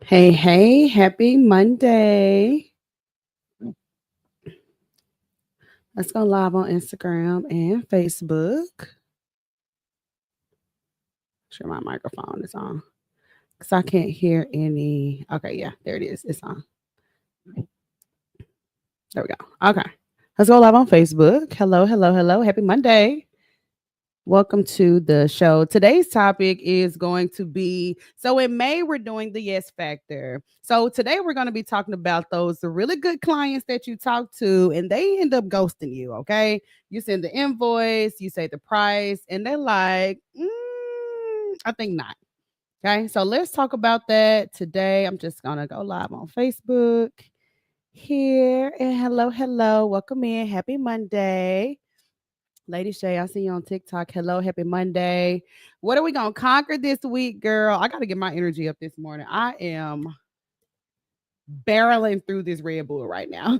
Hey, happy Monday. Let's go live on Instagram and Facebook. Sure my microphone is on. Because I can't hear any. Okay, yeah, there it is. It's on. There we go. Okay. Let's go live on Facebook. Hello. Happy Monday. Welcome to the show. Today's topic is going to be so in May, we're doing the yes factor. So today we're going to be talking about those the really good clients that you talk to and they end up ghosting you. Okay. You send the invoice, you say the price, and they're like, I think not. Okay. So let's talk about that today. I'm just going to go live on Facebook here. And hello. Welcome in. Happy Monday. Lady Shay, I see you on TikTok. Hello, happy Monday. What are we gonna conquer this week, girl? I gotta get my energy up this morning. I am barreling through this Red Bull right now.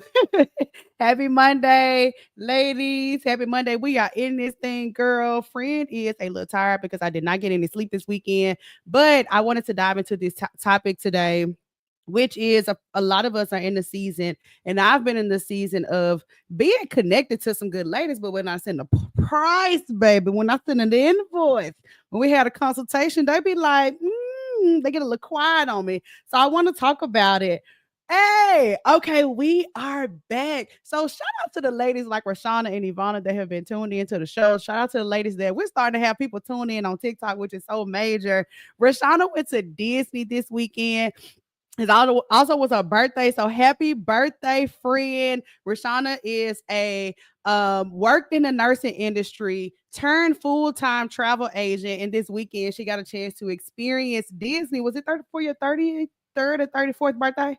Happy Monday, ladies. Happy Monday. We are in this thing, girl. Friend is a little tired because I did not get any sleep this weekend, but I wanted to dive into this topic today, which is a lot of us are in the season, and I've been in the season of being connected to some good ladies, but when I send the price, baby, when I send an invoice, when we had a consultation, they be like, they get a little quiet on me. So I want to talk about it. Hey, okay, we are back. So shout out to the ladies like Rashana and Ivana that have been tuned into the show. Shout out to the ladies that we're starting to have people tune in on TikTok, which is so major. Rashana went to Disney this weekend. It also was her birthday. So happy birthday, friend. Rashana is a worked in the nursing industry, turned full-time travel agent. And this weekend she got a chance to experience Disney. Was it 30 for your 33rd or 34th birthday?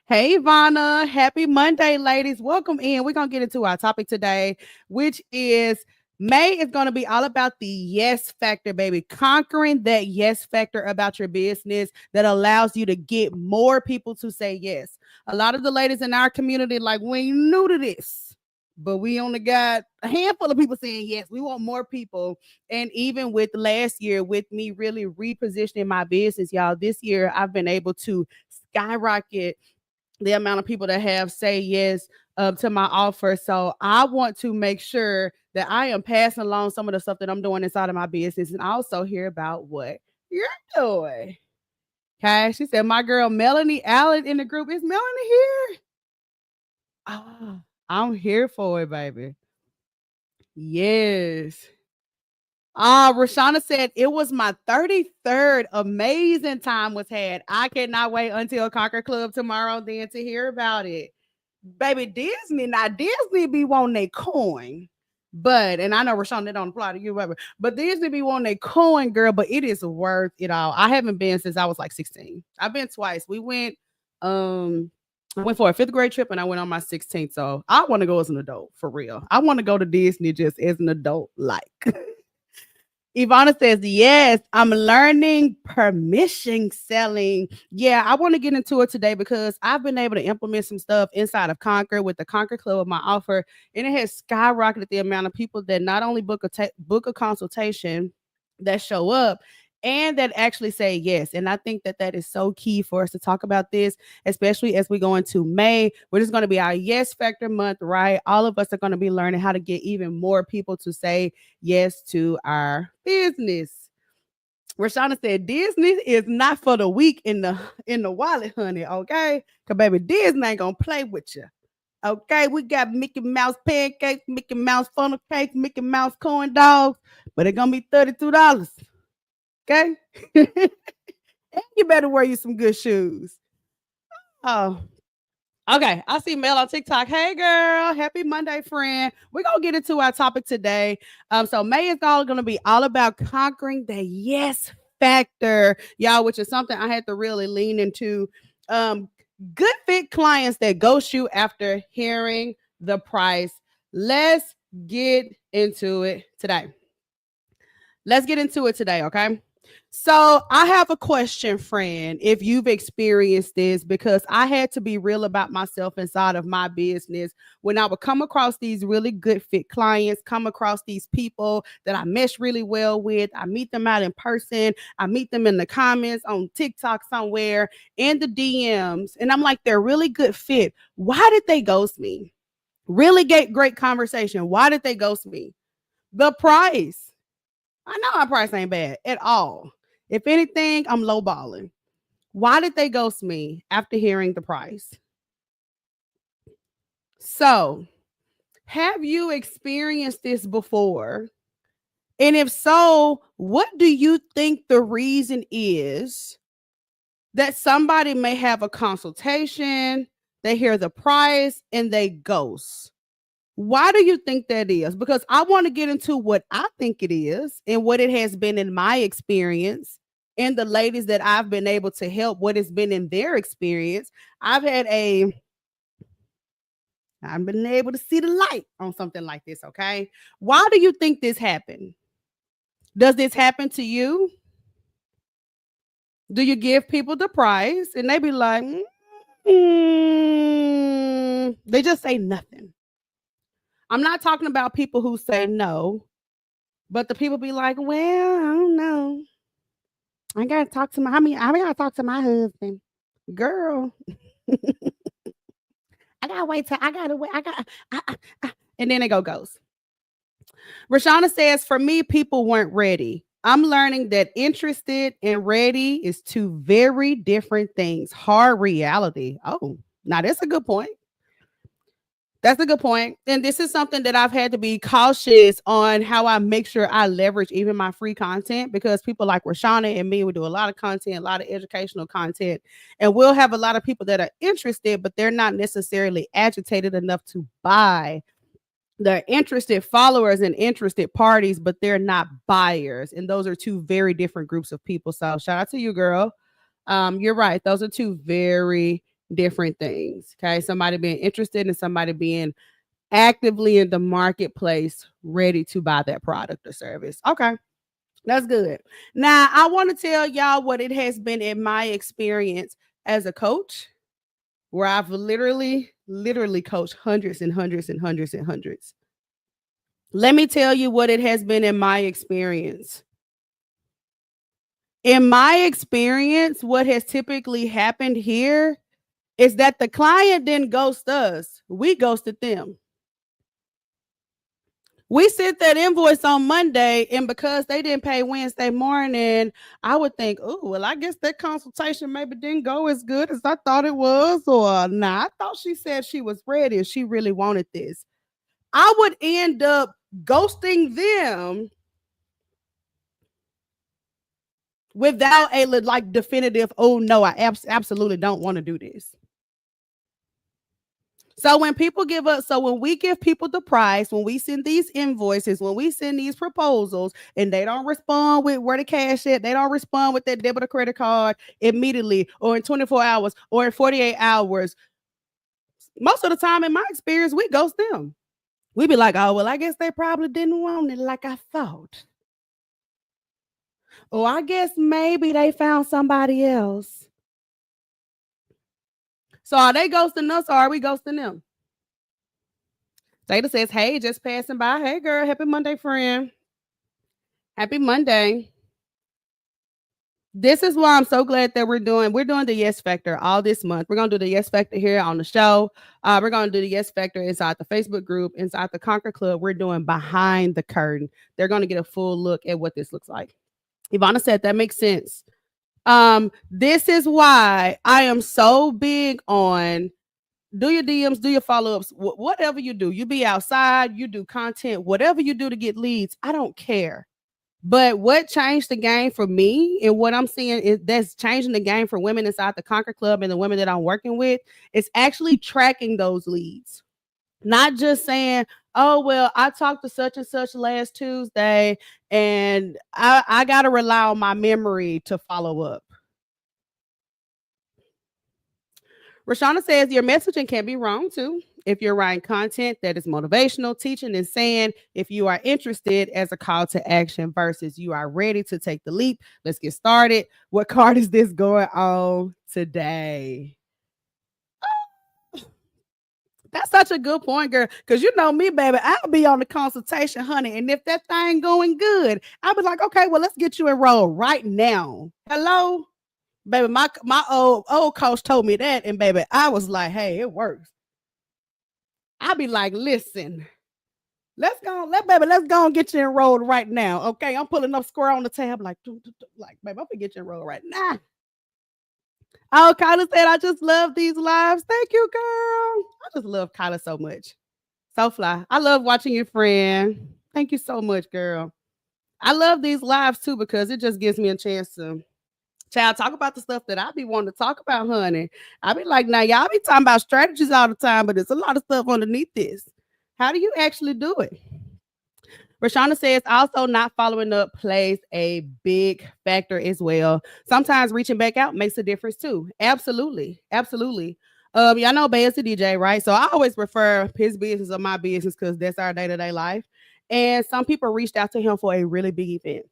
Hey, Ivana. Happy Monday, ladies. Welcome in. We're going to get into our topic today, which is May is going to be all about the yes factor, baby. Conquering that yes factor about your business that allows you to get more people to say yes. A lot of the ladies in our community, like, we ain't new to this, but we only got a handful of people saying yes. We want more people. And even with last year, with me really repositioning my business, y'all, this year I've been able to skyrocket the amount of people that have say yes to my offer. So I want to make sure that I am passing along some of the stuff that I'm doing inside of my business and also hear about what you're doing. Okay. She said, my girl Melanie Allen in the group. Is Melanie here? Oh, I'm here for it, baby. Yes. Rashana said it was my 33rd. Amazing time was had. I cannot wait until Conquer Club tomorrow then to hear about it. Baby, Disney be wanting a coin. But and I know Rashawn, that don't apply to you, whatever. But Disney be wanting a coin, girl. But it is worth it all. I haven't been since I was like 16. I've been twice. Um, I went for a fifth grade trip and I went on my 16th. So I want to go as an adult for real. I want to go to Disney just as an adult, like. Ivana says, yes, I'm learning permission selling. Yeah, I want to get into it today because I've been able to implement some stuff inside of Conquer with the Conquer Club of my offer, and it has skyrocketed the amount of people that not only book a consultation that show up and that actually say yes. And I think that that is so key for us to talk about this, especially as we go into May, which is going to be our yes factor month, right? All of us are going to be learning how to get even more people to say yes to our business. Rashana said Disney is not for the weak in the wallet, honey. Okay, cause baby Disney ain't gonna play with you. Okay, we got Mickey Mouse pancakes, Mickey Mouse funnel cakes, Mickey Mouse corn dogs, but it's gonna be $32. Okay, and you better wear you some good shoes. Oh, okay, I see Mel on TikTok. Hey girl, happy Monday, friend. We're gonna get into our topic today. So May is all gonna be all about conquering the yes factor, y'all, which is something I had to really lean into. Um, Good fit clients that ghost you after hearing the price. Let's get into it today. Okay? So I have a question, friend, if you've experienced this, because I had to be real about myself inside of my business when I would come across these really good fit clients, come across these people that I mesh really well with. I meet them out in person. I meet them in the comments on TikTok somewhere, in the DMs. And I'm like, they're really good fit. Why did they ghost me? Really great conversation. Why did they ghost me? The price. I know my price ain't bad at all. If anything, I'm lowballing. Why did they ghost me after hearing the price? So, have you experienced this before? And if so, what do you think the reason is that somebody may have a consultation, they hear the price, and they ghost? Why do you think that is? Because I want to get into what I think it is and what it has been in my experience, and the ladies that I've been able to help, what it's been in their experience. I've had a I've been able to see the light on something like this, okay? Why do you think this happened? Does this happen to you? Do you give people the price and they be like, they just say nothing? I'm not talking about people who say no, but the people be like, well, I don't know. I gotta talk to I gotta talk to my husband. Girl, I gotta wait till I gotta wait. And then it goes. Rashana says, for me, people weren't ready. I'm learning that interested and ready is two very different things. Hard reality. Oh, now that's a good point. That's a good point. And this is something that I've had to be cautious on how I make sure I leverage even my free content, because people like Rashana and me, we do a lot of content, a lot of educational content, and we'll have a lot of people that are interested, but they're not necessarily agitated enough to buy. They're interested followers and interested parties, but they're not buyers. And those are two very different groups of people. So shout out to you, girl. You're right. Those are two very different things. Okay. Somebody being interested and somebody being actively in the marketplace, ready to buy that product or service. Okay. That's good. Now, I want to tell y'all what it has been in my experience as a coach, where I've literally coached hundreds and hundreds and hundreds and hundreds. Let me tell you what it has been in my experience. In my experience, what has typically happened here is that the client didn't ghost us. We ghosted them. We sent that invoice on Monday, and because they didn't pay Wednesday morning, I would think, oh, well, I guess that consultation maybe didn't go as good as I thought it was. Or nah, I thought she said she was ready and she really wanted this. I would end up ghosting them without a like definitive, oh no, I absolutely don't want to do this. So when people give us, so when we give people the price, when we send these invoices, when we send these proposals, and they don't respond with where the cash at, they don't respond with that debit or credit card immediately, or in 24 hours, or in 48 hours, most of the time, in my experience, we ghost them. We be like, oh, well, I guess they probably didn't want it like I thought. Or I guess maybe they found somebody else. So are they ghosting us or are we ghosting them? Data says, hey, just passing by. Hey, girl, happy Monday, friend. Happy Monday. This is why I'm so glad that we're doing the Yes Factor all this month. We're going to do the Yes Factor here on the show. We're going to do the Yes Factor inside the Facebook group, inside the Conquer Club. We're doing behind the curtain. They're going to get a full look at what this looks like. Ivana said that makes sense. This is why I am so big on do your DMs, do your follow-ups, whatever you do. You be outside, you do content, whatever you do to get leads. I don't care. But what changed the game for me, and what I'm seeing is that's changing the game for women inside the Conquer Club and the women that I'm working with, is actually tracking those leads. Not just saying, oh, well, I talked to such and such last Tuesday and I got to rely on my memory to follow up. Rashana says your messaging can be wrong too. if you're writing content that is motivational, teaching, and saying if you are interested as a call to action versus you are ready to take the leap. Let's get started. What card is this going on today? That's such a good point, girl. Because you know me, baby, I'll be on the consultation, honey. And if that thing going good, I'll be like, okay, well, let's get you enrolled right now. Hello? Baby, my old coach told me that. And baby, I was like, hey, it works. I'll be like, listen, let's go and get you enrolled right now. Okay. I'm pulling up square on the tab, like, baby, I'm gonna get you enrolled right now. Oh, Kyla said, I just love these lives. Thank you, girl. I just love Kyla so much. So fly. I love watching your friend. Thank you so much, girl. I love these lives too because it just gives me a chance to talk about the stuff that I be wanting to talk about, honey. I be like, now y'all be talking about strategies all the time, but there's a lot of stuff underneath this. How do you actually do it? Rashana says also not following up plays a big factor as well. Sometimes reaching back out makes a difference too. Absolutely. Absolutely. Y'all know Bay is a DJ, right? So I always refer his business or my business because that's our day-to-day life. And some people reached out to him for a really big event.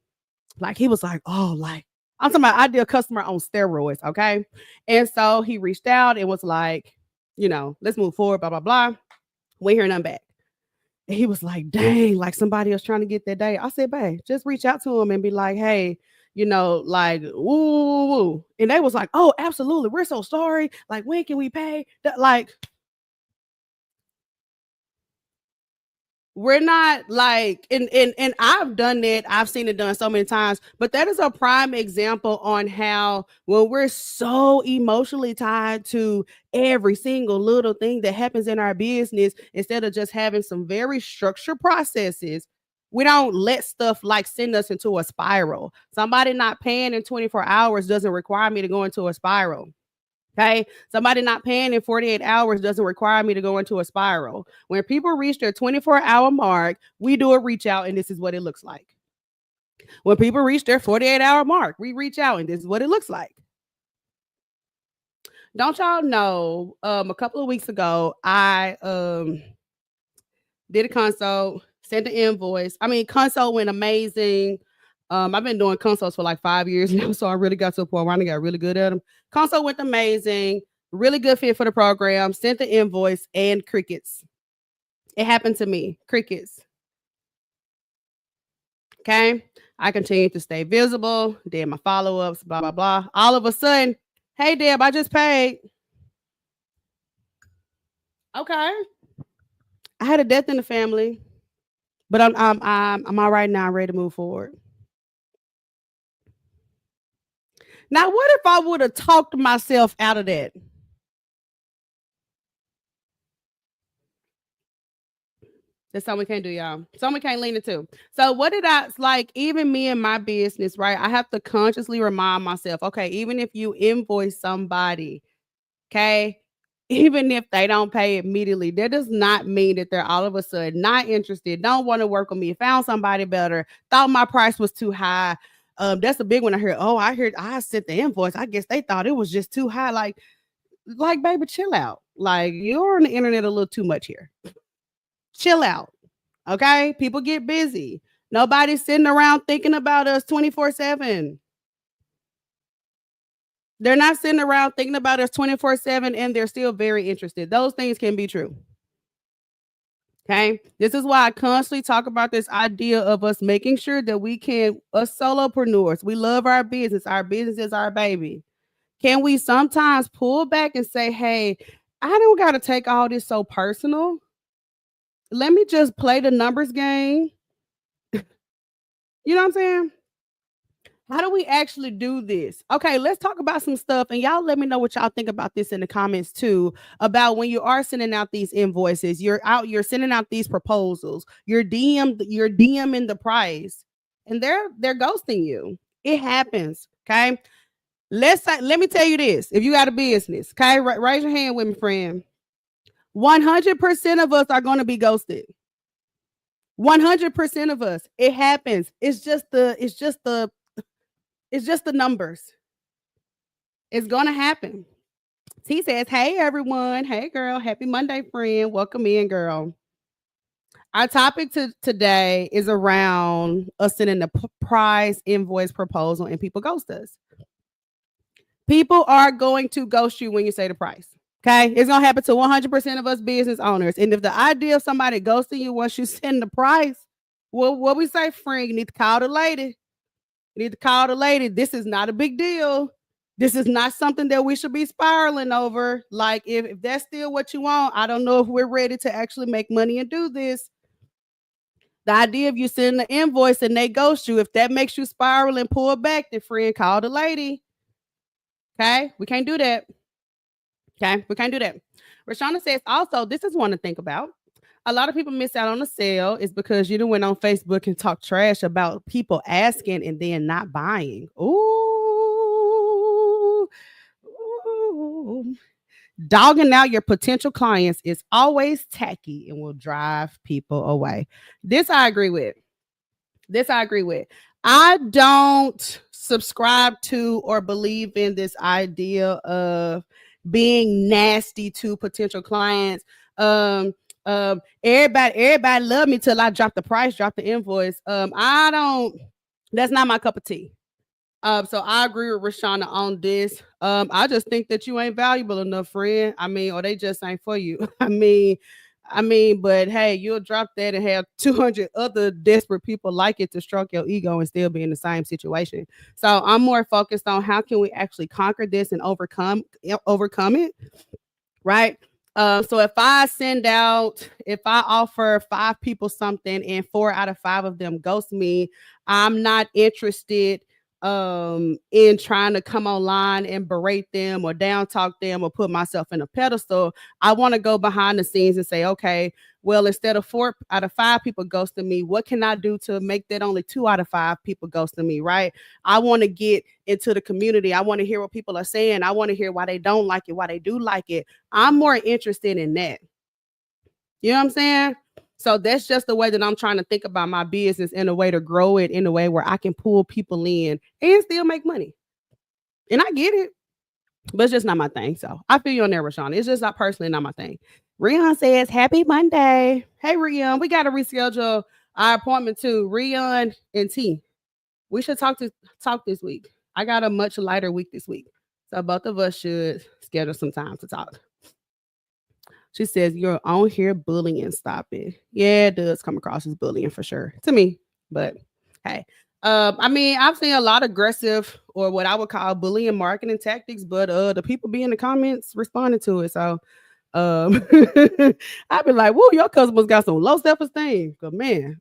Like he was like, oh, like I'm talking about ideal customer on steroids, okay? And so he reached out and was like, let's move forward, blah, blah, blah. We hear nothing back. And he was like, dang, like somebody else trying to get that day. I said, babe, just reach out to him and be like, hey, like, woo. And they was like, oh, absolutely. We're so sorry. Like, when can we pay? Like, we're not like, and I've done that. I've seen it done so many times, but that is a prime example on how when we're so emotionally tied to every single little thing that happens in our business, instead of just having some very structured processes, we don't let stuff like send us into a spiral. Somebody not paying in 24 hours doesn't require me to go into a spiral. Okay. Somebody not paying in 48 hours doesn't require me to go into a spiral. When people reach their 24-hour mark, we do a reach out, and this is what it looks like. When people reach their 48-hour mark, we reach out, and this is what it looks like. Don't y'all know, a couple of weeks ago, I did a consult, sent the invoice. I mean, consult went amazing. I've been doing consults for like 5 years now, so I really got to a point where I got really good at them. Consult went amazing, really good fit for the program, sent the invoice, and crickets. It happened to me, crickets. Okay. I continued to stay visible, did my follow-ups, blah, blah, blah. All of a sudden, hey, Deb, I just paid. Okay. I had a death in the family, but I'm all right now. I'm ready to move forward. Now, what if I would have talked myself out of that? That's something we can't do, y'all. Something we can't lean into. So what did I like? Even me and my business, right? I have to consciously remind myself, okay, even if you invoice somebody, okay, even if they don't pay immediately, that does not mean that they're all of a sudden not interested, don't want to work with me, found somebody better, thought my price was too high. That's a big one I heard. Oh, I sent the invoice. I guess they thought it was just too high. Like, baby, chill out. Like, you're on the internet a little too much here. Chill out. Okay. People get busy. Nobody's sitting around thinking about us 24/7. They're not sitting around thinking about us 24/7, and they're still very interested. Those things can be true. Okay. This is why I constantly talk about this idea of us making sure that us solopreneurs, we love our business. Our business is our baby. Can we sometimes pull back and say, hey, I don't got to take all this so personal. Let me just play the numbers game. You know what I'm saying? How do we actually do this? Okay, let's talk about some stuff, and y'all let me know what y'all think about this in the comments too, about when you are sending out these invoices, you're sending out these proposals, you're DMing the price, and they're ghosting you. It happens. Okay. Let me tell you this. If you got a business, okay, raise your hand with me, friend. 100% of us are going to be ghosted. 100% of us. It happens. It's just the numbers. It's going to happen. T says, hey everyone. Hey girl. Happy Monday, friend. Welcome in, girl. Our topic today is around us sending the price invoice proposal and people ghost us. People are going to ghost you when you say the price. Okay. It's going to happen to 100% of us business owners. And if the idea of somebody ghosting you once you send the price, well, what we say, friend, you need to call the lady. You need to call the lady. This is not a big deal. This is not something that we should be spiraling over. Like, if that's still what you want, I don't know if we're ready to actually make money and do this. The idea of you sending the invoice and they ghost you, if that makes you spiral and pull back, then friend, call the lady. Okay, we can't do that. Okay, we can't do that. Rashana says also, this is one to think about. A lot of people miss out on the sale is because you done went on Facebook and talk trash about people asking and then not buying. Ooh. Ooh. Dogging out your potential clients is always tacky and will drive people away. This I agree with. I don't subscribe to or believe in this idea of being nasty to potential clients. Everybody love me till I drop the price, drop the invoice. I don't. That's not my cup of tea. So I agree with Rashana on this. I just think that you ain't valuable enough, friend. I mean, or they just ain't for you. But hey, you'll drop that and have 200 other desperate people like it to stroke your ego and still be in the same situation. So I'm more focused on how can we actually conquer this and overcome it, right? So if I offer 5 people something and 4 out of 5 of them ghost me, I'm not interested in trying to come online and berate them or down talk them or put myself in a pedestal. I want to go behind the scenes and say, okay, well, instead of 4 out of 5 people ghosting me, what can I do to make that only 2 out of 5 people ghosting me, right? I want to get into the community. I want to hear what people are saying. I want to hear why they don't like it, why they do like it. I'm more interested in that. You know what I'm saying? So that's just the way that I'm trying to think about my business in a way to grow it in a way where I can pull people in and still make money. And I get it, but it's just not my thing. So I feel you on there, Rashawn. It's just not personally not my thing. Rion says, happy Monday. Hey, Rion, we got to reschedule our appointment too. Rion and T. We should talk this week. I got a much lighter week this week. So both of us should schedule some time to talk. She says, you're on here bullying. Stop it. Yeah, it does come across as bullying for sure to me. But hey, I've seen a lot of aggressive or what I would call bullying marketing tactics, but the people be in the comments responding to it. So I'd be like, whoa, your customers got some low self-esteem. But man,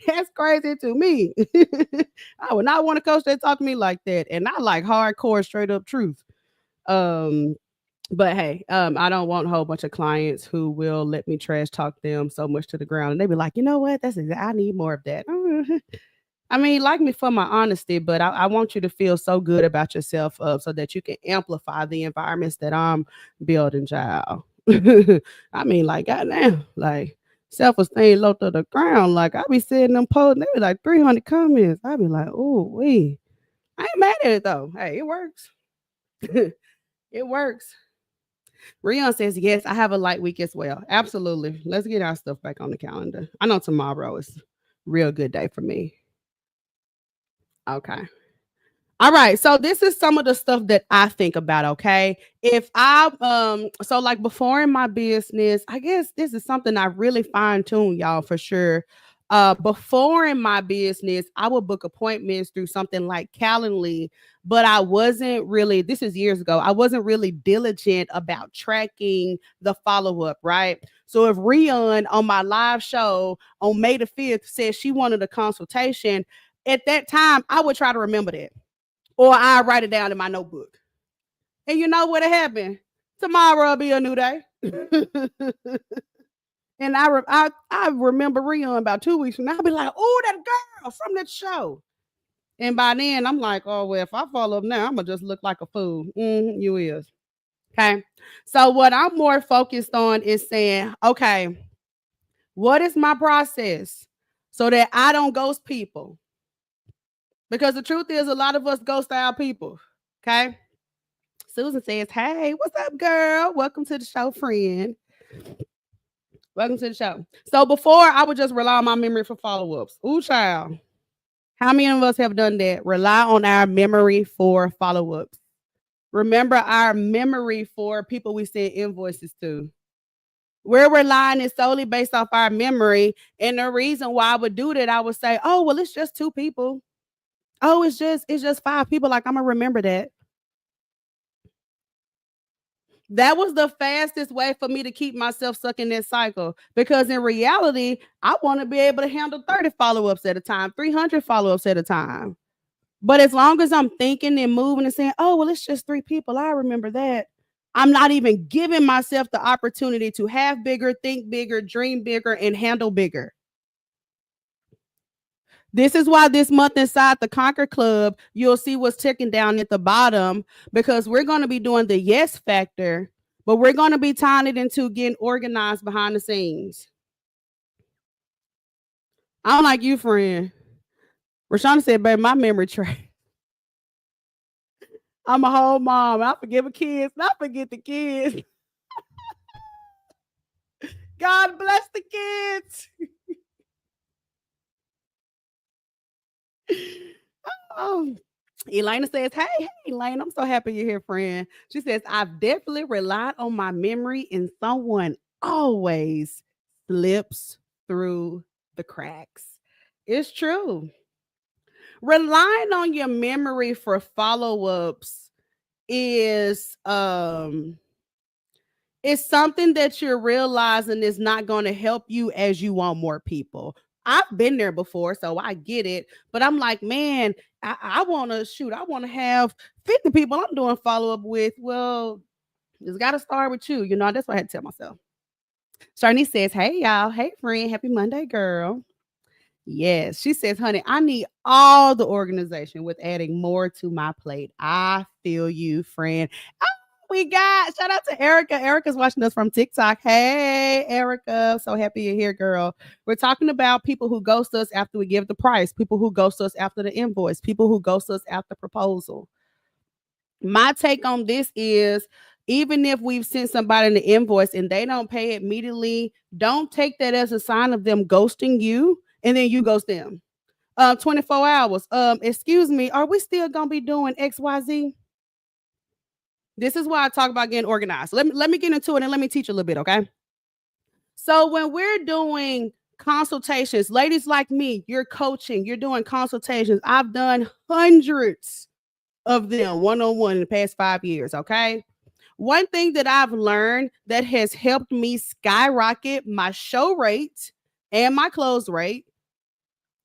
that's crazy to me. I would not want a coach that talk to me like that. And I like hardcore, straight up truth. But hey, I don't want a whole bunch of clients who will let me trash talk them so much to the ground. And they be like, you know what? I need more of that. Like me for my honesty, but I want you to feel so good about yourself so that you can amplify the environments that I'm building, child. Goddamn, like self-esteem low to the ground. Like I be seeing them posts, they be like 300 comments. I be like, oh, we. I ain't mad at it though. Hey, it works. It works. Rion says, yes, I have a light week as well. Absolutely. Let's get our stuff back on the calendar. I know tomorrow is a real good day for me. Okay. All right. So this is some of the stuff that I think about. Okay. If I so like before in my business, I guess this is something I really fine-tune, y'all, for sure. Before in my business, I would book appointments through something like Calendly, but I wasn't really, this is years ago, I wasn't really diligent about tracking the follow-up, right? So if Rion on my live show on May the 5th said she wanted a consultation, at that time, I would try to remember that. Or I write it down in my notebook. And you know what happened? Tomorrow will be a new day. And I remember Rion about 2 weeks from now. I'll be like, oh, that girl from that show. And by then, I'm like, oh, well, if I follow up now, I'm going to just look like a fool. You is. Okay. So what I'm more focused on is saying, okay, what is my process so that I don't ghost people? Because the truth is a lot of us ghost our people. Okay. Susan says, hey, what's up, girl? Welcome to the show, friend. Welcome to the show. So before I would just rely on my memory for follow-ups. Ooh, child. How many of us have done that? Rely on our memory for follow-ups. Remember our memory for people we send invoices to. We're relying it solely based off our memory. And the reason why I would do that, I would say, oh, well, it's just 2 people. Oh, it's just 5 people. Like, I'm gonna remember that. That was the fastest way for me to keep myself stuck in that cycle. Because in reality, I want to be able to handle 30 follow-ups at a time, 300 follow-ups at a time. But as long as I'm thinking and moving and saying, oh, well, it's just 3 people, I remember that. I'm not even giving myself the opportunity to have bigger, think bigger, dream bigger, and handle bigger. This is why this month inside the Conquer Club, you'll see what's ticking down at the bottom, because we're going to be doing the yes factor, but we're going to be tying it into getting organized behind the scenes. I don't like you, friend. Rashonda said, baby, my memory track. I'm a whole mom. I forgive the kids. I forget the kids. God bless the kids. Oh, Elena says, hey, Elena, I'm so happy you're here, friend. She says, I've definitely relied on my memory, and someone always slips through the cracks. It's true. Relying on your memory for follow-ups is it's something that you're realizing is not going to help you as you want more people. I've been there before, so I get it. But I'm like, man, I want to shoot. I want to have 50 people I'm doing follow up with. Well, it's got to start with you. That's what I had to tell myself. Sharney says, hey, y'all. Hey, friend. Happy Monday, girl. Yes. She says, honey, I need all the organization with adding more to my plate. I feel you, friend. We got shout out to Erica. Erica's watching us from TikTok. Hey, Erica. So happy you're here, girl. We're talking about people who ghost us after we give the price, people who ghost us after the invoice, people who ghost us after proposal. My take on this is, even if we've sent somebody an invoice and they don't pay immediately, don't take that as a sign of them ghosting you and then you ghost them. 24 hours. Excuse me, are we still gonna be doing XYZ? This is why I talk about getting organized. Let me get into it and let me teach you a little bit, okay? So when we're doing consultations, ladies like me, you're coaching, you're doing consultations. I've done hundreds of them one-on-one in the past 5 years, okay? One thing that I've learned that has helped me skyrocket my show rate and my close rate,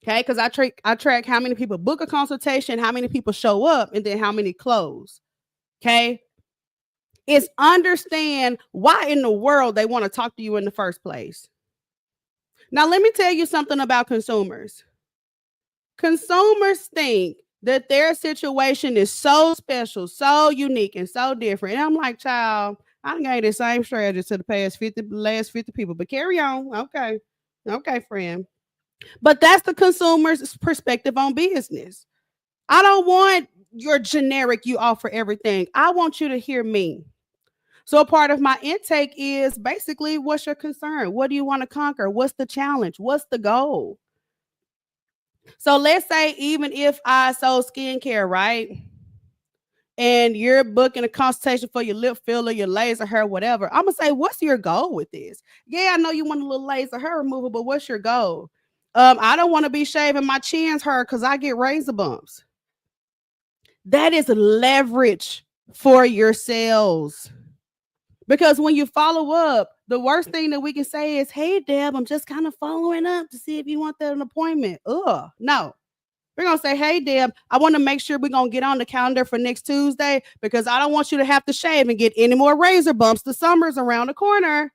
okay? Because I track how many people book a consultation, how many people show up, and then how many close, okay? Is understand why in the world they want to talk to you in the first place. Now, let me tell you something about consumers. Consumers think that their situation is so special, so unique, and so different. And I'm like, child, I gave the same strategy to the last 50 people, but carry on. Okay. Okay, friend. But that's the consumer's perspective on business. I don't want your generic, you offer everything. I want you to hear me. So a part of my intake is basically, what's your concern? What do you want to conquer? What's the challenge? What's the goal? So let's say even if I sold skincare, right? And you're booking a consultation for your lip filler, your laser hair, whatever. I'm gonna say, what's your goal with this? Yeah, I know you want a little laser hair removal, but what's your goal? I don't want to be shaving my chin's hair because I get razor bumps. That is leverage for your sales. Because when you follow up, the worst thing that we can say is, hey, Deb, I'm just kind of following up to see if you want that an appointment. No. We're going to say, hey, Deb, I want to make sure we're going to get on the calendar for next Tuesday because I don't want you to have to shave and get any more razor bumps. The summer's around the corner.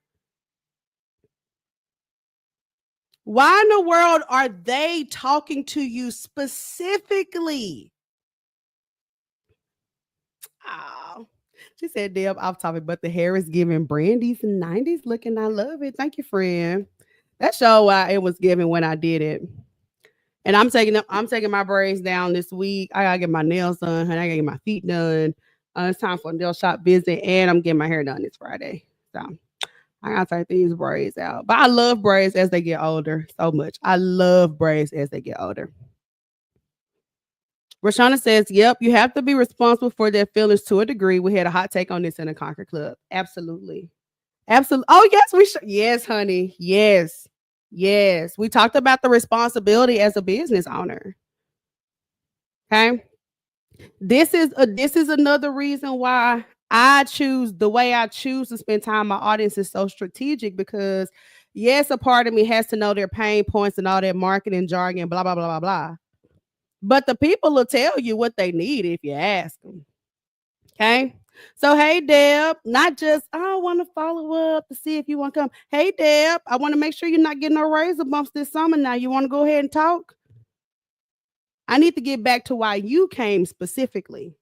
Why in the world are they talking to you specifically? Oh. She said, Deb, off topic, but the hair is giving Brandy's 90s looking. I love it. Thank you, friend. That show why it was given when I did it. And I'm taking my braids down this week. I gotta get my nails done, and I gotta get my feet done. It's time for a nail shop visit, and I'm getting my hair done this Friday. So I gotta take these braids out. But I love braids as they get older so much. I love braids as they get older. Rashana says, "Yep, you have to be responsible for their feelings to a degree." We had a hot take on this in the Conquer Club. Absolutely, absolutely. Oh yes, we should. Yes, honey. Yes, yes. We talked about the responsibility as a business owner. Okay, this is another reason why I choose the way I choose to spend time. My audience is so strategic because yes, a part of me has to know their pain points and all that marketing jargon, blah blah blah blah blah. But the people will tell you what they need if you ask them. Okay. So, hey, Deb, not just, I want to follow up to see if you want to come. Hey, Deb, I want to make sure you're not getting no razor bumps this summer now. You want to go ahead and talk? I need to get back to why you came specifically.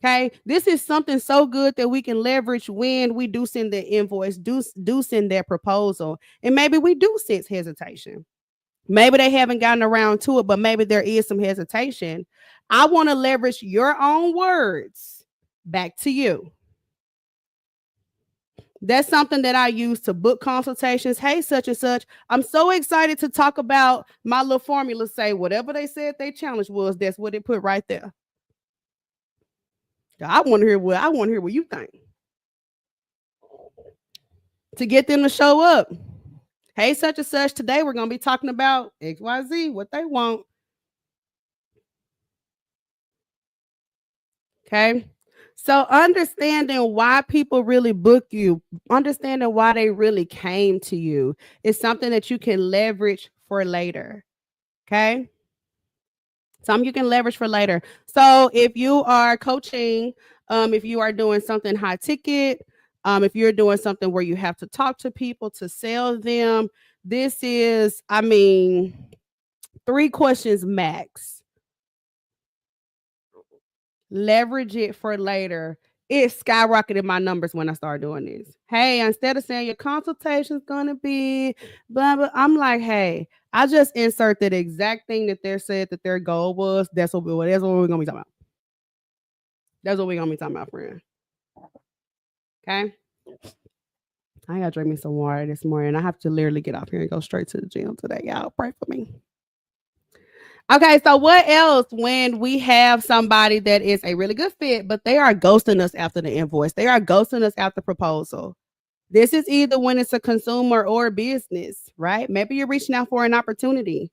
Okay. This is something so good that we can leverage when we do send the invoice, do send that proposal. And maybe we do sense hesitation. Maybe they haven't gotten around to it, but maybe there is some hesitation. I want to leverage your own words back to you. That's something that I use to book consultations. Hey, such and such. I'm so excited to talk about my little formula. Say whatever they said they challenge was, that's what they put right there. I want to hear what you think. To get them to show up. Hey, such and such. Today we're gonna be talking about XYZ, what they want. Okay. So understanding why people really book you, understanding why they really came to you is something that you can leverage for later. Okay. Some you can leverage for later. So if you are coaching, if you are doing something high ticket, if you're doing something where you have to talk to people to sell them, this is, I mean, 3 questions max. Leverage it for later. It skyrocketed my numbers when I started doing this. Hey, instead of saying your consultation's gonna be blah blah, I'm like, hey, I just insert that exact thing that they said that their goal was. That's what we're gonna be talking about. That's what we're gonna be talking about, friend. Okay. I gotta drink me some water this morning. I have to literally get off here and go straight to the gym today. Y'all pray for me. Okay, so what else when we have somebody that is a really good fit, but they are ghosting us after the invoice? They are ghosting us after proposal. This is either when it's a consumer or a business, right? Maybe you're reaching out for an opportunity.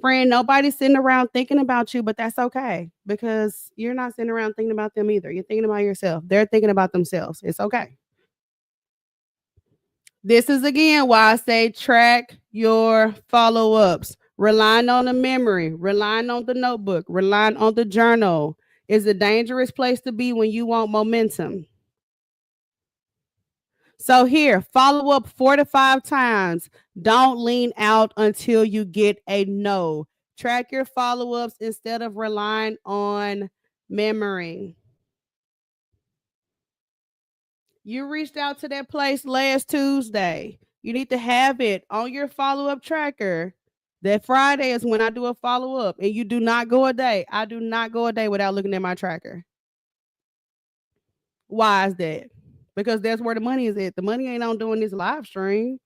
Friend, nobody's sitting around thinking about you, but that's okay because you're not sitting around thinking about them either. You're thinking about yourself. They're thinking about themselves. It's okay. This is again why I say track your follow ups, relying on the memory, relying on the notebook, relying on the journal is a dangerous place to be when you want momentum. So here, follow up 4 to 5 times. Don't lean out until you get a no. Track your follow ups instead of relying on memory. You reached out to that place last Tuesday. You need to have it on your follow up tracker. That Friday is when I do a follow up, and you do not go a day. I do not go a day without looking at my tracker. Why is that? Because that's where the money is at. The money ain't on doing this live stream.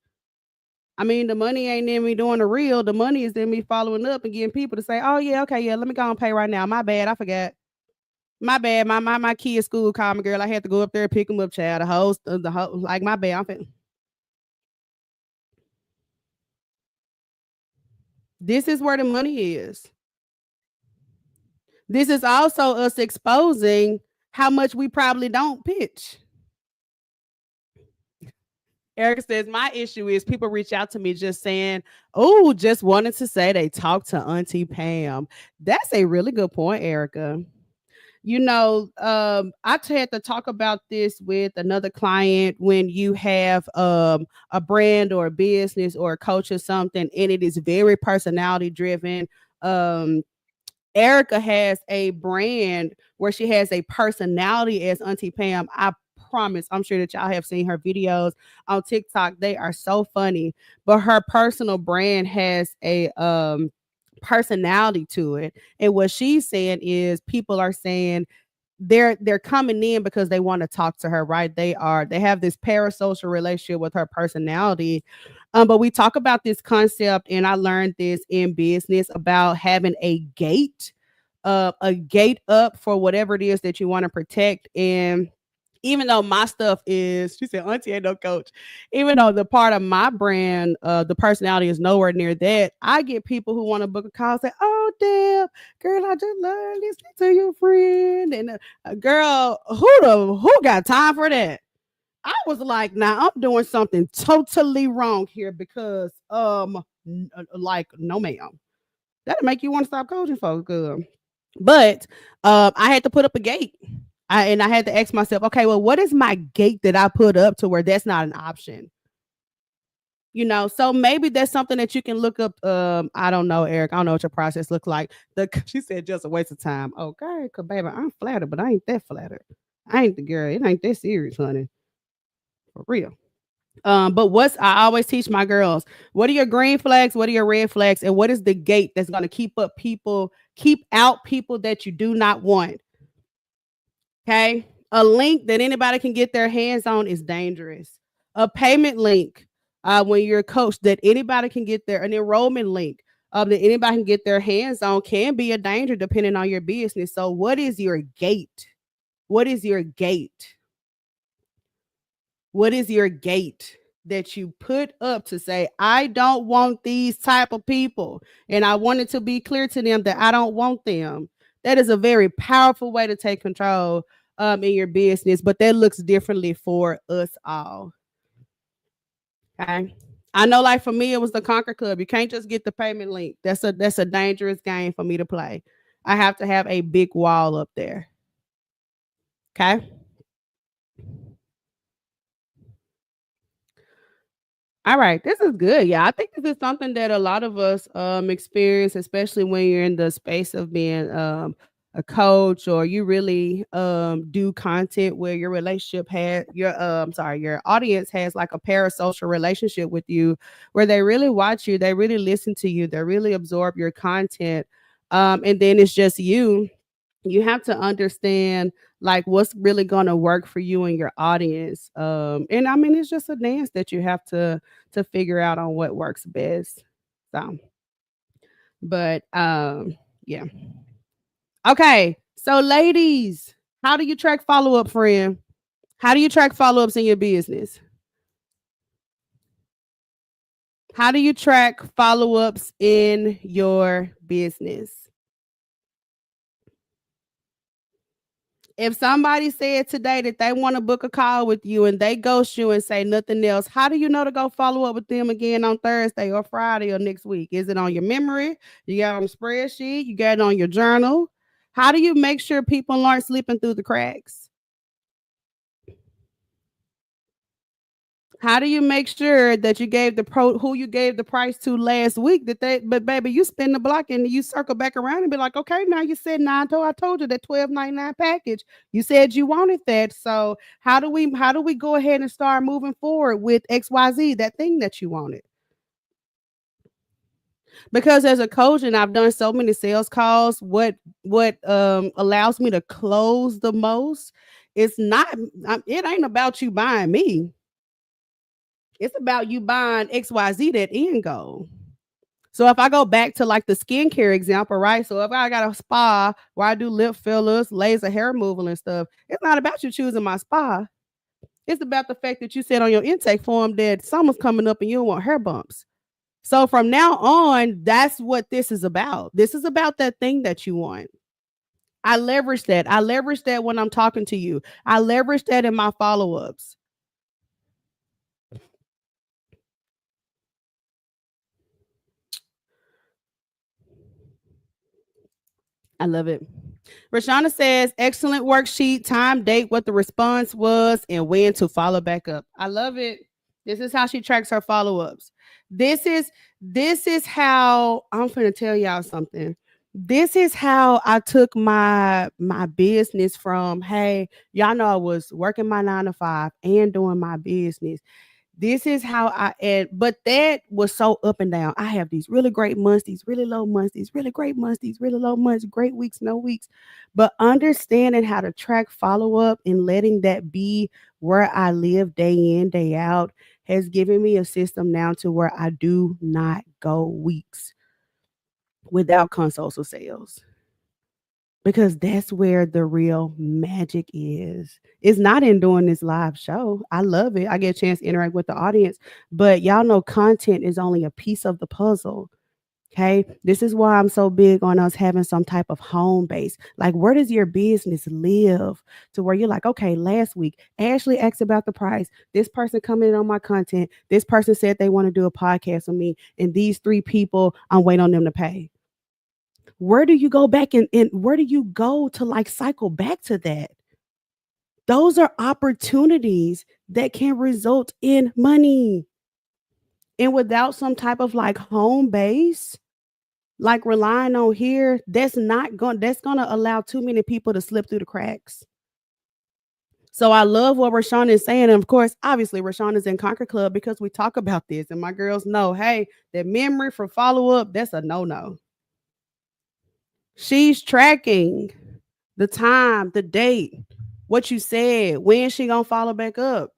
I mean, the money ain't in me doing the real. The money is in me following up and getting people to say, "Oh yeah, okay, yeah, let me go and pay right now." My bad, I forgot. My bad. My kid's school called me, girl. I had to go up there and pick him up, child. The host, like my bad. This is where the money is. This is also us exposing how much we probably don't pitch. Erica says, my issue is people reach out to me just saying, oh, just wanted to say they talked to Auntie Pam. That's a really good point, Erica. I had to talk about this with another client when you have a brand or a business or a coach or something, and it is very personality driven. Um, Erica has a brand where she has a personality as Auntie Pam. I promise, I'm sure that y'all have seen her videos on TikTok. They are so funny, but her personal brand has a personality to it. And what she's saying is people are saying they're coming in because they want to talk to her, right? They have this parasocial relationship with her personality. But we talk about this concept, and I learned this in business about having a gate up for whatever it is that you want to protect. And even though my stuff is, she said, Auntie ain't no coach. Even though the part of my brand, the personality is nowhere near that, I get people who want to book a call say, "Oh, Deb, girl, I just love listening to your friend." And girl, who got time for that? I was like, "Now I'm doing something totally wrong here because, like, no, ma'am, that'll make you want to stop coaching folks, good." But I had to put up a gate. And I had to ask myself, okay, well, what is my gate that I put up to where that's not an option? So maybe that's something that you can look up. I don't know, Eric. I don't know what your process looks like. She said just a waste of time. Okay, cause baby, I'm flattered, but I ain't that flattered. I ain't the girl. It ain't that serious, honey. For real. But I always teach my girls, what are your green flags? What are your red flags? And what is the gate that's gonna keep out people that you do not want? Okay. A link that anybody can get their hands on is dangerous. A payment link, when you're a coach, that anybody can get an enrollment link, that anybody can get their hands on, can be a danger depending on your business. So, what is your gate? What is your gate? What is your gate that you put up to say, I don't want these type of people? And I wanted to be clear to them that I don't want them. That is a very powerful way to take control in your business, but that looks differently for us all. Okay. I know, like for me, it was the Conquer Club. You can't just get the payment link. That's a dangerous game for me to play. I have to have a big wall up there. Okay. All right, this is good. Yeah, I think this is something that a lot of us experience, especially when you're in the space of being a coach, or you really do content where your relationship had your audience has like a parasocial relationship with you, where they really watch you, they really listen to you, they really absorb your content, and then it's just you have to understand like what's really going to work for you and your audience. And I mean, it's just a dance that you have to figure out on what works best. So, but yeah. Okay. So ladies, how do you track follow-up, friend? How do you track follow-ups in your business? How do you track follow-ups in your business? If somebody said today that they want to book a call with you and they ghost you and say nothing else, how do you know to go follow up with them again on Thursday or Friday or next week? Is it on your memory? You got it on the spreadsheet? You got it on your journal? How do you make sure people aren't slipping through the cracks? How do you make sure that you gave who you gave the price to last week but baby, you spin the block and you circle back around and be like, okay, now you said I told you that $12.99 package. You said you wanted that. So how do we go ahead and start moving forward with XYZ, that thing that you wanted? Because as a coach and I've done so many sales calls, what allows me to close the most, it's not it ain't about you buying me. It's about you buying XYZ, that end goal. So if I go back to like the skincare example, right? So if I got a spa where I do lip fillers, laser hair removal and stuff, it's not about you choosing my spa. It's about the fact that you said on your intake form that summer's coming up and you don't want hair bumps. So from now on, that's what this is about. This is about that thing that you want. I leverage that. I leverage that when I'm talking to you. I leverage that in my follow-ups. I love it. Rashana says, excellent worksheet, time, date, what the response was, and when to follow back up. I love it. This is how she tracks her follow-ups. This is how I'm gonna tell y'all something. This is how I took my business from, hey, y'all know I was working my 9 to 5 and doing my business. This is how I and but that was so up and down. I have these really great months, these really low months, these really great months, these really low months, great weeks, no weeks. But understanding how to track follow up and letting that be where I live day in, day out has given me a system now to where I do not go weeks without consults or sales. Because that's where the real magic is. It's not in doing this live show. I love it. I get a chance to interact with the audience, but y'all know content is only a piece of the puzzle. Okay. This is why I'm so big on us having some type of home base. Like, where does your business live to where you're like, okay, last week, Ashley asked about the price. This person commented on my content. This person said they want to do a podcast with me. And these three people, I'm waiting on them to pay. Where do you go back and where do you go to like cycle back to that? Those are opportunities that can result in money. And without some type of like home base, like relying on here, that's gonna allow too many people to slip through the cracks. So I love what Rashawn is saying. And of course, obviously, Rashawn is in Conquer Club because we talk about this. And my girls know, hey, that memory for follow-up, that's a no-no. She's tracking the time, the date, what you said, when she gonna follow back up.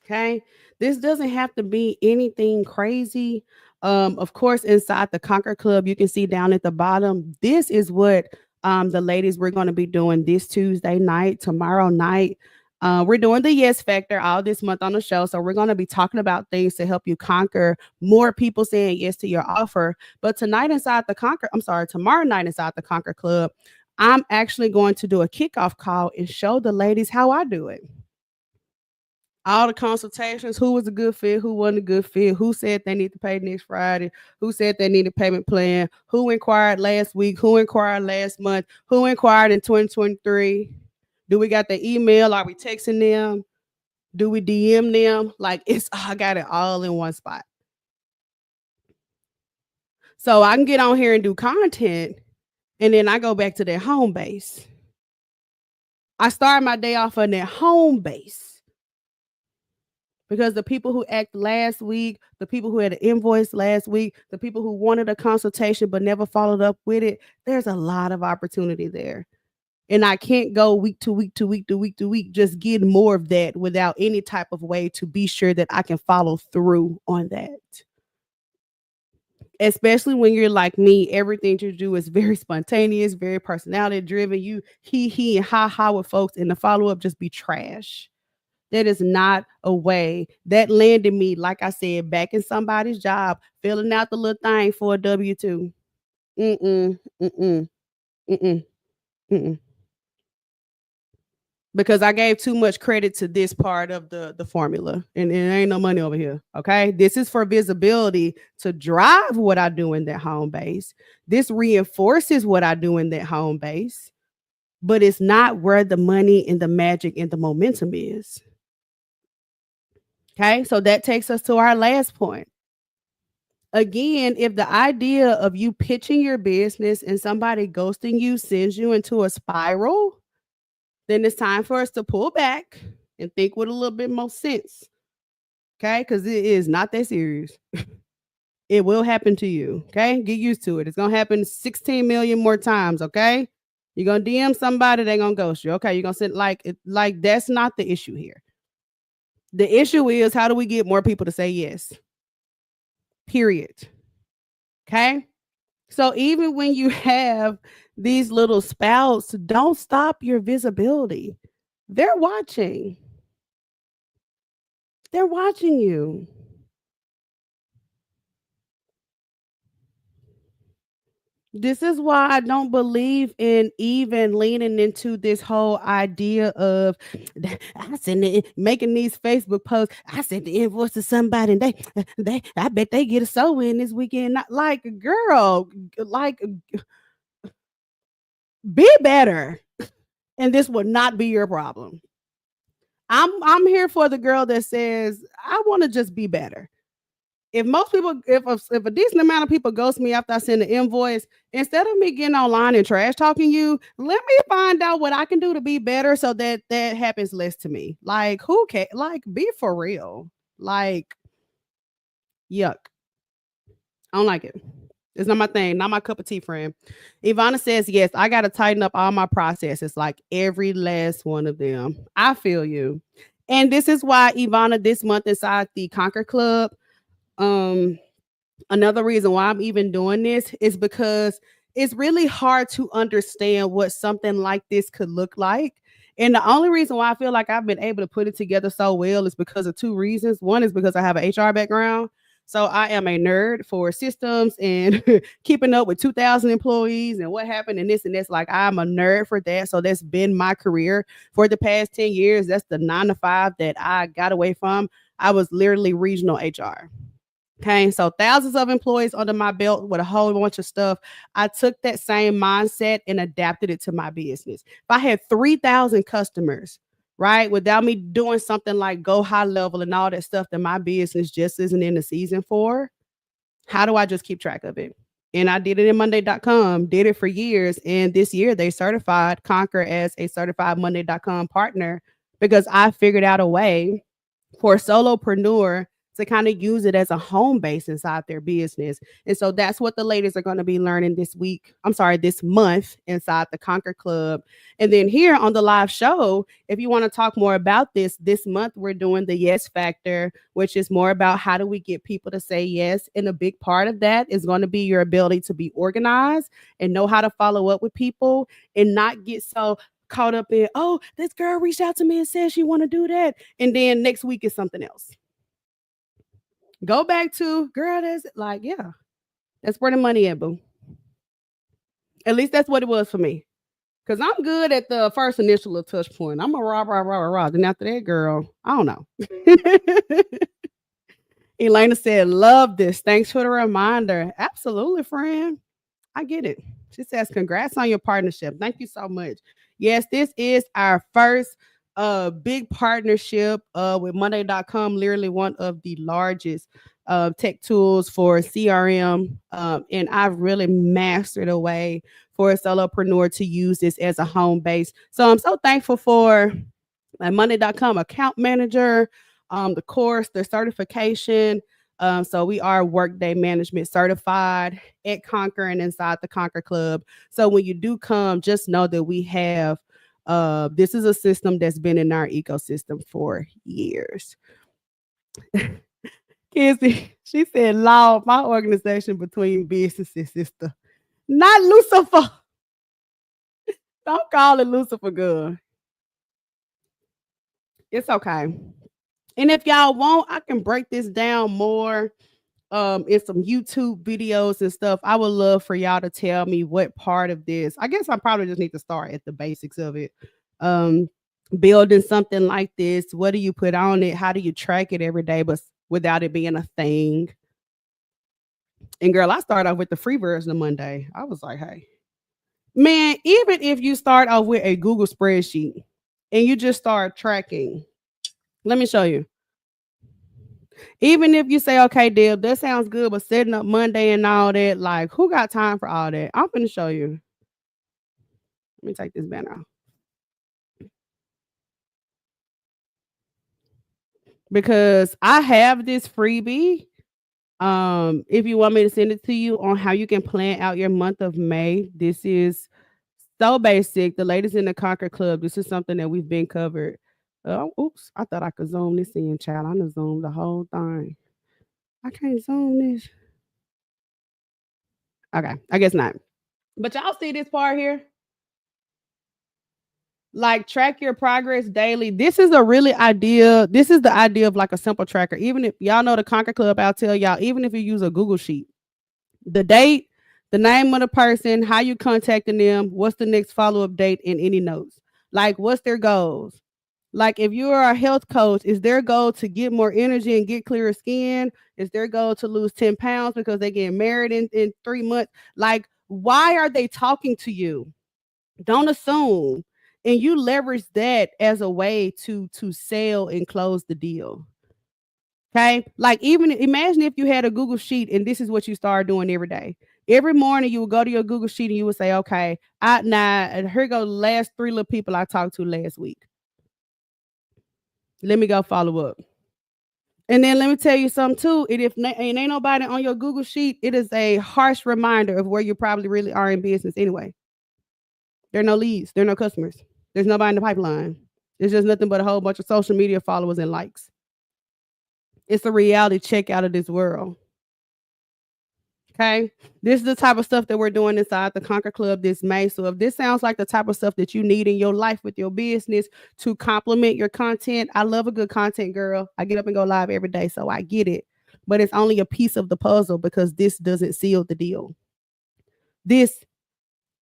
Okay. This doesn't have to be anything crazy. Of course, inside the Conquer Club, you can see down at the bottom. This is what the ladies we're going to be doing this Tuesday night, tomorrow night. We're doing the Yes Factor all this month on the show. So we're going to be talking about things to help you conquer more people saying yes to your offer. But tonight inside the Conquer, I'm sorry, tomorrow night inside the Conquer Club, I'm actually going to do a kickoff call and show the ladies how I do it. All the consultations, who was a good fit, who wasn't a good fit, who said they need to pay next Friday, who said they need a payment plan, who inquired last week, who inquired last month, who inquired in 2023. Do we got the email? Are we texting them? Do we DM them? Like, I got it all in one spot. So I can get on here and do content, and then I go back to their home base. I start my day off on their home base. Because the people who act last week, the people who had an invoice last week, the people who wanted a consultation but never followed up with it, there's a lot of opportunity there. And I can't go week to week to week to week to week, just get more of that without any type of way to be sure that I can follow through on that. Especially when you're like me, everything you do is very spontaneous, very personality driven. You he and ha with folks, and the follow up just be trash. That is not a way that landed me, like I said, back in somebody's job, filling out the little thing for a W-2. Mm-mm, mm-mm, mm-mm, mm-mm. Because I gave too much credit to this part of the formula, and there ain't no money over here. Okay, this is for visibility to drive what I do in that home base. This reinforces what I do in that home base, but it's not where the money and the magic and the momentum is. Okay, so that takes us to our last point. Again, if the idea of you pitching your business and somebody ghosting you sends you into a spiral, then it's time for us to pull back and think with a little bit more sense. Okay, because it is not that serious. It will happen to you. Okay, get used to it. It's gonna happen 16 million more times. Okay, you're gonna DM somebody, they're gonna ghost you. Okay, you're gonna send like that's not the issue here. The issue is, how do we get more people to say yes? Period. Okay. So even when you have these little spouts, don't stop your visibility. They're watching. They're watching you. This is why I don't believe in even leaning into this whole idea of I send it, making these Facebook posts. I sent the invoice to somebody, and they I bet they get a sew in this weekend. Not like, girl, like, be better, and this will not be your problem. I'm here for the girl that says I want to just be better. if most people, if a decent amount of people ghost me after I send the invoice, instead of me getting online and trash talking you, let me find out what I can do to be better so that that happens less to me. Like, who can, like, be for real? Like, yuck. I don't like it. It's not my thing, not my cup of tea, friend. Ivana says, yes, I got to tighten up all my processes, like every last one of them. I feel you. And this is why, Ivana, this month inside the Conquer Club, um, another reason why I'm even doing this is because it's really hard to understand what something like this could look like. And the only reason why I feel like I've been able to put it together so well is because of two reasons. One is because I have an HR background. So I am a nerd for systems and keeping up with 2,000 employees and what happened and this and this. Like, I'm a nerd for that. So that's been my career for the past 10 years. That's the 9 to 5 that I got away from. I was literally regional HR. Okay, so thousands of employees under my belt with a whole bunch of stuff. I took that same mindset and adapted it to my business. If I had 3,000 customers, right, without me doing something like go high level and all that stuff that my business just isn't in the season for, how do I just keep track of it? And I did it in Monday.com, did it for years. And this year they certified Conquer as a certified Monday.com partner because I figured out a way for a solopreneur to kind of use it as a home base inside their business. And so that's what the ladies are going to be learning this week. I'm sorry, this month inside the Conquer Club. And then here on the live show, if you want to talk more about this month we're doing the yes factor, which is more about how do we get people to say yes. And a big part of that is going to be your ability to be organized and know how to follow up with people and not get so caught up in, oh, this girl reached out to me and said she want to do that, and then next week is something else. Go back to, girl, that's like, yeah, that's where the money at, boo. At least that's what it was for me. Cause I'm good at the first initial little touch point. I'm a rah. Then after that, girl, I don't know. Elena said, love this. Thanks for the reminder. Absolutely, friend. I get it. She says, congrats on your partnership. Thank you so much. Yes, this is our first big partnership with Monday.com, literally one of the largest tech tools for CRM. And I've really mastered a way for a solopreneur to use this as a home base. So I'm so thankful for my Monday.com account manager, the course, the certification. So we are Workday Management certified at Conquer and inside the Conquer Club. So when you do come, just know that we have this is a system that's been in our ecosystem for years. Kizzy, she said, law, my organization between businesses, sister. Not Lucifer. Don't call it Lucifer, girl. It's okay. And if y'all want, I can break this down more in some YouTube videos and stuff. I would love for y'all to tell me what part of this. I guess I probably just need to start at the basics of it. Um Building something like this, what do you put on it? How do you track it every day but without it being a thing? And girl, I started off with the free version of Monday. I was like, hey, man, even if you start off with a Google spreadsheet and you just start tracking, let me show you. Even if you say, okay, Deb, that sounds good, but setting up Monday and all that, like, who got time for all that? I'm gonna show you. Let me take this banner off. Because I have this freebie. If you want me to send it to you on how you can plan out your month of May, this is so basic. The ladies in the Conquer Club, this is something that we've been covered. Oh, oops, I thought I could zoom this in, child. I'm gonna zoom the whole thing. I can't zoom this. Okay, I guess not. But y'all see this part here? Like, track your progress daily. This is a really idea. This is the idea of like a simple tracker. Even if y'all know the Conquer Club, I'll tell y'all, even if you use a Google Sheet, the date, the name of the person, how you contacting them, what's the next follow-up date, and any notes. Like, what's their goals? Like, if you are a health coach, is their goal to get more energy and get clearer skin? Is their goal to lose 10 pounds because they get married in 3 months? Like, why are they talking to you? Don't assume. And you leverage that as a way to sell and close the deal. Okay. Like, even imagine if you had a Google Sheet and this is what you start doing every day. Every morning you would go to your Google Sheet and you would say, okay, I now and here go the last three little people I talked to last week. Let me go follow up. And then let me tell you something too. It ain't nobody on your Google Sheet, it is a harsh reminder of where you probably really are in business anyway. There are no leads, there are no customers. There's nobody in the pipeline. It's just nothing but a whole bunch of social media followers and likes. It's a reality check out of this world. Okay. This is the type of stuff that we're doing inside the Conquer Club this May. So if this sounds like the type of stuff that you need in your life with your business to complement your content, I love a good content girl. I get up and go live every day, so I get it. But it's only a piece of the puzzle because this doesn't seal the deal. This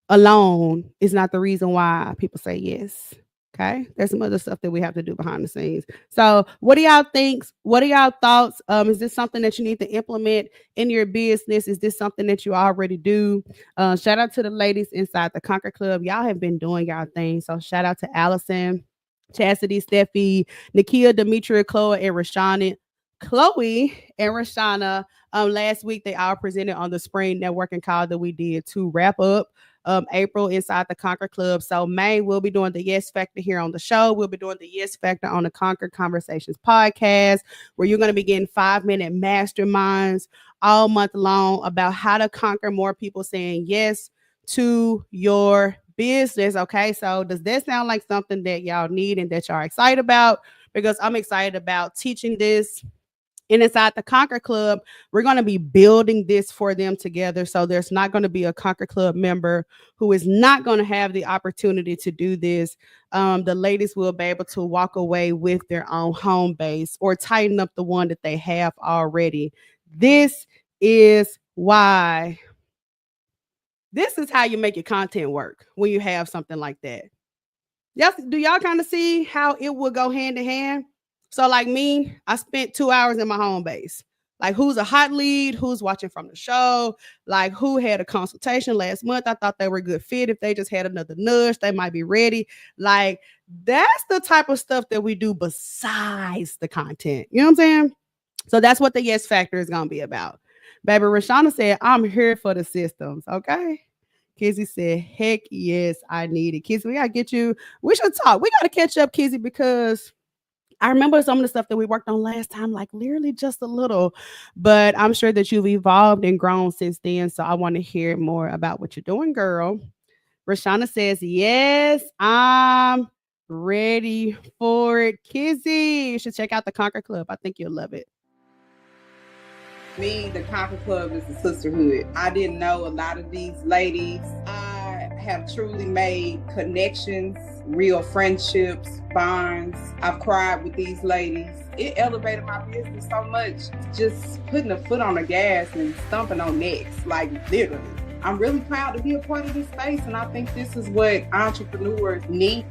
alone is not the reason why people say yes. Okay. There's some other stuff that we have to do behind the scenes. So what do y'all think? What are y'all thoughts? Is this something that you need to implement in your business? Is this something that you already do? Shout out to the ladies inside the Conquer Club. Y'all have been doing y'all thing. So shout out to Allison, Chastity, Steffi, Nakia, Demetria, Chloe, and Rashana. Last week they all presented on the spring networking call that we did to wrap up April inside the Conquer Club. So May, we'll be doing the Yes Factor here on the show. We'll be doing the Yes Factor on the Conquer Conversations podcast, where you're going to be getting 5-minute masterminds all month long about how to conquer more people saying yes to your business. Okay, so does that sound like something that y'all need and that y'all are excited about? Because I'm excited about teaching this. And inside the Conquer Club, we're going to be building this for them together. So there's not going to be a Conquer Club member who is not going to have the opportunity to do this. The ladies will be able to walk away with their own home base or tighten up the one that they have already. This is why. This is how you make your content work when you have something like that. Yes, do y'all kind of see how it would go hand in hand? So, like me, I spent 2 hours in my home base. Like, who's a hot lead? Who's watching from the show? Like, who had a consultation last month? I thought they were a good fit. If they just had another nudge, they might be ready. Like, that's the type of stuff that we do besides the content. You know what I'm saying? So that's what the Yes Factor is going to be about. Baby, Rashana said, I'm here for the systems. Okay. Kizzy said, heck yes, I need it. Kizzy, we got to get you. We should talk. We got to catch up, Kizzy, because I remember some of the stuff that we worked on last time, like literally just a little, but I'm sure that you've evolved and grown since then. So I want to hear more about what you're doing, girl. Rashana says, yes, I'm ready for it. Kizzy, you should check out the Conquer Club. I think you'll love it. Me, the Conquer Club is a sisterhood. I didn't know a lot of these ladies. I have truly made connections, real friendships, bonds. I've cried with these ladies. It elevated my business so much, just putting a foot on the gas and stomping on necks, like literally. I'm really proud to be a part of this space, and I think this is what entrepreneurs need.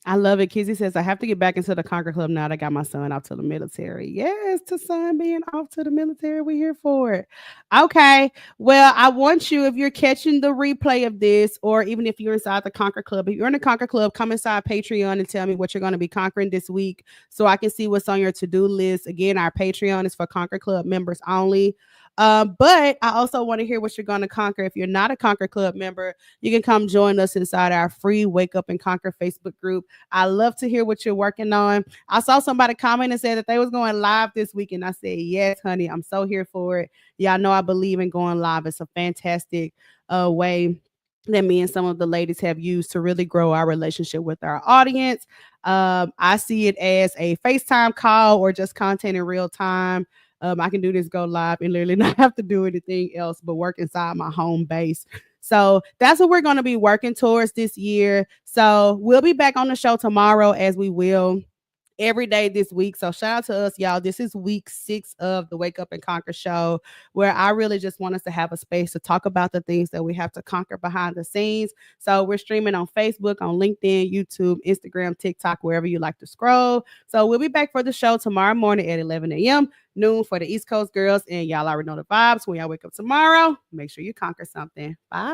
I love it. Kizzy says, I have to get back into the Conquer Club now that I got my son off to the military. Yes, to son being off to the military. We're here for it. Okay. Well, I want you, if you're catching the replay of this, or even if you're inside the Conquer Club, if you're in the Conquer Club, come inside Patreon and tell me what you're going to be conquering this week so I can see what's on your to-do list. Again, our Patreon is for Conquer Club members only. But I also want to hear what you're going to conquer. If you're not a Conquer Club member, you can come join us inside our free Wake Up and Conquer Facebook group. I love to hear what you're working on. I saw somebody comment and said that they was going live this week, and I said, yes, honey, I'm so here for it. Y'all know I believe in going live. It's a fantastic way that me and some of the ladies have used to really grow our relationship with our audience. I see it as a FaceTime call or just content in real time. I can do this go live and literally not have to do anything else but work inside my home base. So that's what we're going to be working towards this year. So we'll be back on the show tomorrow, as we will every day this week. So shout out to us, y'all. This is week 6 of the Wake Up and Conquer show, where I really just want us to have a space to talk about the things that we have to conquer behind the scenes. So we're streaming on Facebook, on LinkedIn, YouTube, Instagram, TikTok, wherever you like to scroll. So we'll be back for the show tomorrow morning at 11 a.m., noon for the East Coast girls. And y'all already know the vibes. When y'all wake up tomorrow, make sure you conquer something. Bye.